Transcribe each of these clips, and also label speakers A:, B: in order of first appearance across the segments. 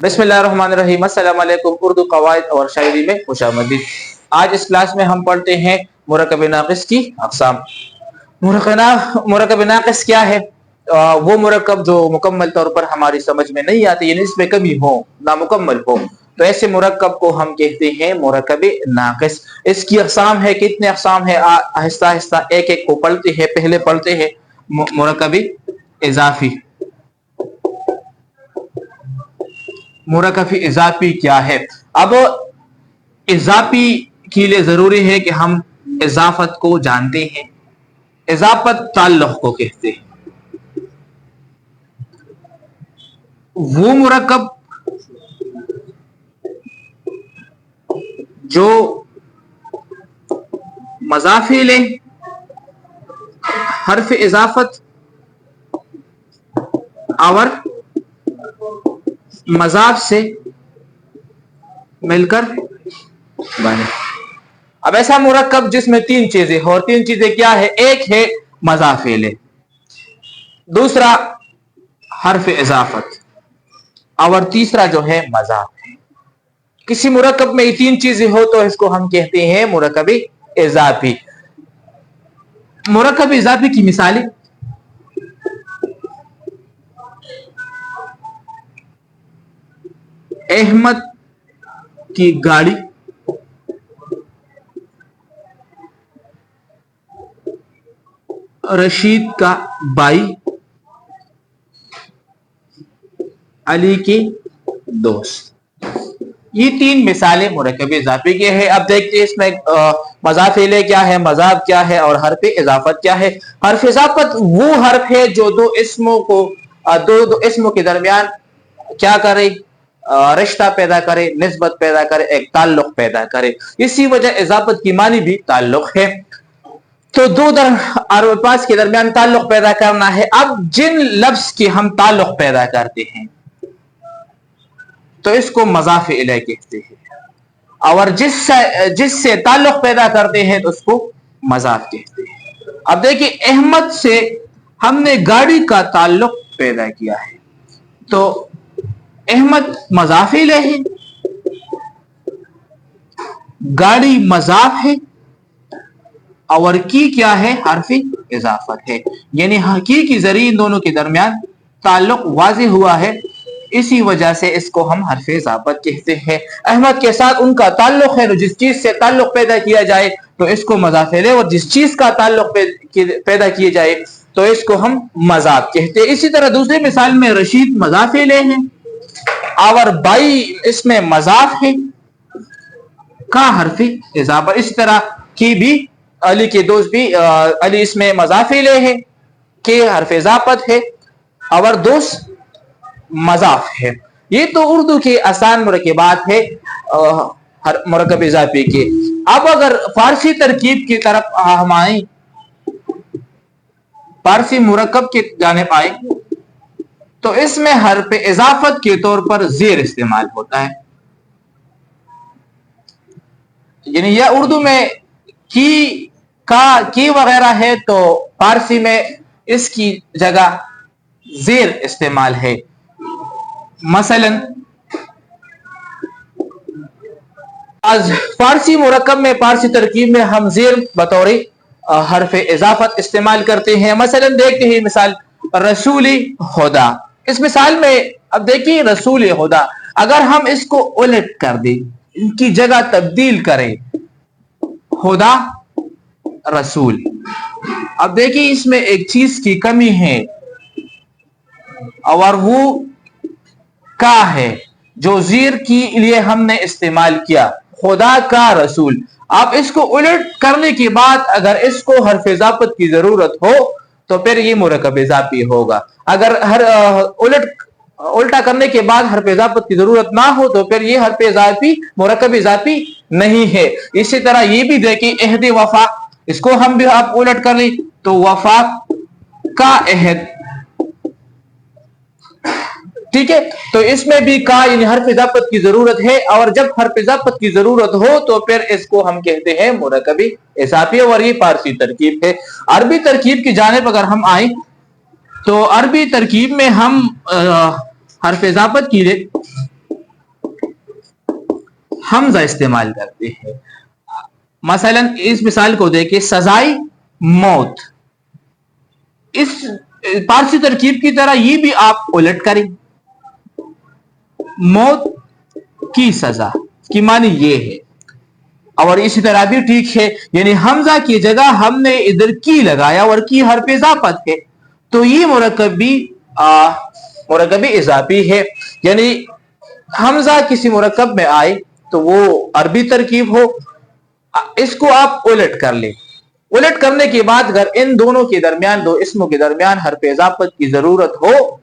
A: बिस्मिल्लाहिर्रहमानिर्रहीम। अस्सलाम वालेकुम। उर्दू कवायद और शायरी में खुशामदीद। आज इस क्लास में हम पढ़ते हैं मुरक्कब नाक़िस की अक़साम। मुरक्कब नाक़िस क्या है? वो मुरक्कब जो मुकम्मल तौर पर हमारी समझ में नहीं आती, यानी इसमें कमी हो, नामुकम्मल हो, तो ऐसे मुरक्कब को हम कहते हैं मुरक्कब नाक़िस। इसकी अक़साम है, कितने अक़साम है, आहिस्ता आहिस्ता एक एक को पढ़ते हैं। पहले पढ़ते हैं मुरक्कब इज़ाफ़ी। मुरक्कब इज़ाफ़ी क्या है? अब इज़ाफ़ी के लिए जरूरी है कि हम इज़ाफ़त को जानते हैं। इज़ाफ़त ताल्लुक़ को कहते हैं। वो मुरक्कब जो मज़ाफ़ी ले हर्फ इज़ाफ़त और मज़ाफ से मिलकर बने। अब ऐसा मुरक्कब जिसमें तीन चीजें हो, और तीन चीजें क्या है? एक है मज़ाफ़े ले, दूसरा हर्फ इज़ाफ़त, और तीसरा जो है मज़ाफ है। किसी मुरक्कब में ये तीन चीजें हो तो इसको हम कहते हैं मुरक्कब इज़ाफ़ी। मुरक्कब इज़ाफ़ी की मिसालें: अहमद की गाड़ी, रशीद का भाई, अली के दोस्त। ये तीन मिसालें मुरक्कब इज़ाफ़ी के हैं। अब देखते हैं इसमें मज़ाफ़े क्या है, मज़ाफ क्या है और हर्फ इज़ाफ़त क्या है। हर्फ इज़ाफ़त वो हर्फ है जो दो इसमों को दो इसमों के दरमियान क्या करे? रिश्ता पैदा करे, निस्बत पैदा करे, एक ताल्लुक पैदा करे। इसी वजह इज़ाफ़त की मानी भी ताल्लुक है। तो दो अल्फाज के दरमियान ताल्लुक पैदा करना है। अब जिन लफ्ज के हम ताल्लुक पैदा करते हैं तो इसको मज़ाफ़े इलैह कहते हैं, और जिससे ताल्लुक पैदा करते हैं तो उसको मज़ाफ कहते हैं। अब देखिए, अहमद से हमने गाड़ी का ताल्लुक पैदा किया है तो अहमद मज़ाफ़े इलैह है, गाड़ी मज़ाफ है, और की क्या है? हर्फ इज़ाफ़त है। यानी की की जरिए इन दोनों के दरमियान ताल्लुक वाज़ेह हुआ है। इसी वजह से इसको हम हर्फ इज़ाफ़त कहते हैं। अहमद के साथ उनका ताल्लुक है, तो जिस चीज से ताल्लुक पैदा किया जाए तो इसको मज़ाफ़ इलैह, और जिस चीज का ताल्लुक पैदा किया जाए तो इसको हम मज़ाफ कहते हैं। इसी तरह दूसरी मिसाल में रशीद मज़ाफ़ इलैह है और भाई इसमें मज़ाफ है का हर्फ इज़ाफ़त। इसी तरह की भी अली के दोस्त भी अली इसमें मज़ाफ़ इलैह है, के हर्फ इज़ाफ़त है, और दोस्त मज़ाफ है। ये तो उर्दू के आसान मुरक्कबात है मुरक्कब इज़ाफ़ी के। अब अगर फारसी तरकीब की तरफ हम आए, फारसी मुरक्कब की जानिब आए, तो इसमें हर्फ इज़ाफ़त के तौर पर ज़ेर इस्तेमाल होता है। यानी यह उर्दू में की वगैरह है तो फारसी में इसकी जगह ज़ेर इस्तेमाल है। मसलन आज फारसी मुरक्कब में, फारसी तरकीब में हम ज़ेर बतौर हर्फ इज़ाफ़त इस्तेमाल करते हैं। मसलन देखते हैं मिसाल रसूल खुदा। इस मिसाल में अब देखिए रसूल खुदा, अगर हम इसको उलट कर दें, इनकी जगह तब्दील करें, खुदा रसूल, अब देखिए इसमें एक चीज की कमी है, और वो का है जो ज़ेर के लिए हमने इस्तेमाल किया, खुदा का रसूल। आप इसको उलट करने के बाद अगर इसको हर्फ इज़ाफ़त की जरूरत हो तो फिर ये मुरक्कब इज़ाफ़ी होगा। अगर उल्टा करने के बाद हर्फ इज़ाफ़त की जरूरत ना हो तो फिर ये हर्फ इज़ाफ़ी मुरक्कब इज़ाफ़ी नहीं है। इसी तरह ये भी देखिए अहद वफा, इसको हम भी आप उलट कर लें तो वफा का अहद, ठीक है। तो इसमें भी का यानी हर्फ इज़ाफ़त की जरूरत है, और जब हर्फ इज़ाफ़त की जरूरत हो तो फिर इसको हम कहते हैं मुरक्कब इज़ाफ़ी, और ये फारसी तरकीब है। अरबी तरकीब की जानिब अगर हम आए तो अरबी तरकीब में हम हर्फ इज़ाफ़त की हमजा इस्तेमाल करते हैं। मसलन इस मिसाल को देखें, सजाई मौत, इस पारसी तरकीब की तरह ये भी आप उलट करें, मौत की सजा की मानी ये है, और इसी तरह भी ठीक है, यानी हमजा की जगह हमने इधर की लगाया और की हर्फ इजाफत है, तो ये मुरक्कबी इजाफी है। यानी हमजा किसी मुरक्कब में आए तो वो अरबी तरकीब हो, इसको आप उलट कर ले। उलट करने के बाद अगर इन दोनों के दरमियान, दो इसमों के दरमियान हर्फ इजाफत की जरूरत हो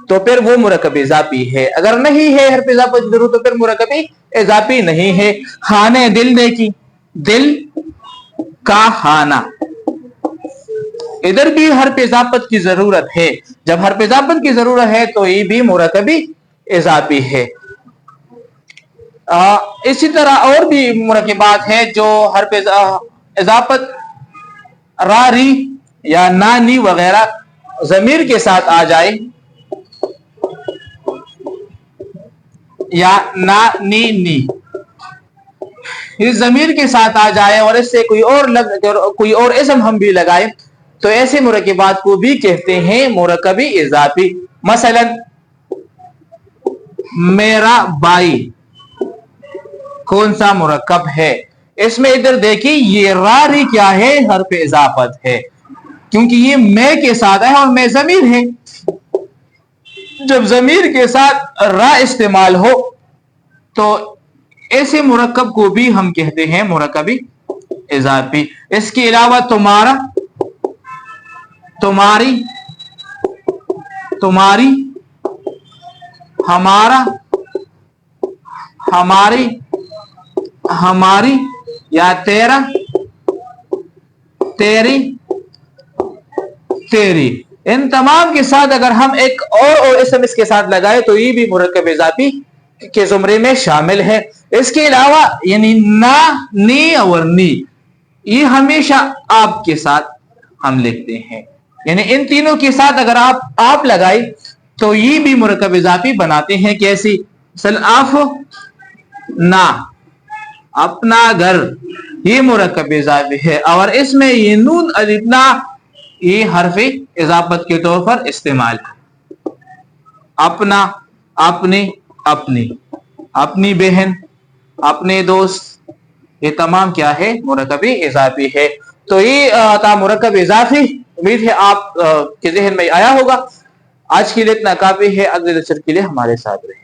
A: तो फिर वो मुरक्कब इजाफी है, अगर नहीं है हर्फ इजाफत की जरूरत तो फिर मुरक्कब इजाफी नहीं है। खाने दिल ने की, दिल का खाना, इधर भी हर्फ इजाफत की जरूरत है, जब हर्फ इजाफत की जरूरत है तो ये भी मुरक्कबी इजाफी है। इसी तरह और भी मुरक्कबात है जो हर्फ इजाफत रा री या ना नी वगैरह जमीर के साथ आ जाए, या ना नी नी इस जमीर के साथ आ जाए और इससे कोई और इस्म हम भी लगाए तो ऐसे मुरक्कबात को भी कहते हैं मुरक्कबी इजाफी। मसलन मेरा भाई कौन सा मुरक्कब है, इसमें इधर देखिए ये रारी क्या है, हर्फ इजाफत है, क्योंकि ये मैं के साथ है और मैं जमीर है। जब जमीर के साथ रा इस्तेमाल हो तो ऐसे मुरक्कब को भी हम कहते हैं मुरक्कबी इजाफी। इसके अलावा तुम्हारा, तुम्हारी, तुम्हारी, हमारा, हमारी, हमारी, या तेरा, तेरी, तेरी, इन तमाम के साथ अगर हम एक और इसम इसके साथ लगाए तो ये भी मुरक्कब इजाफी के जुमरे में शामिल है। इसके अलावा यानी ना, नी और नी, ये हमेशा आपके साथ हम लिखते हैं, यानी इन तीनों के साथ अगर आप लगाए तो ये भी मुरक्कब इजाफी बनाते हैं। कैसी? सलाफ ना, अपना घर, ये मुरक्कब इजाफी है, और इसमें ये नून अलिफ ना ये हर्फ इजाफत के तौर पर इस्तेमाल है। अपना, अपने, अपनी, अपनी बहन, अपने दोस्त, ये तमाम क्या है मुरक्कब इजाफी है। तो ये था मुरक्कब इजाफी। उम्मीद है आप के ज़हन में आया होगा। आज के लिए इतना काफी है, अगले लेक्चर के लिए हमारे साथ रहे।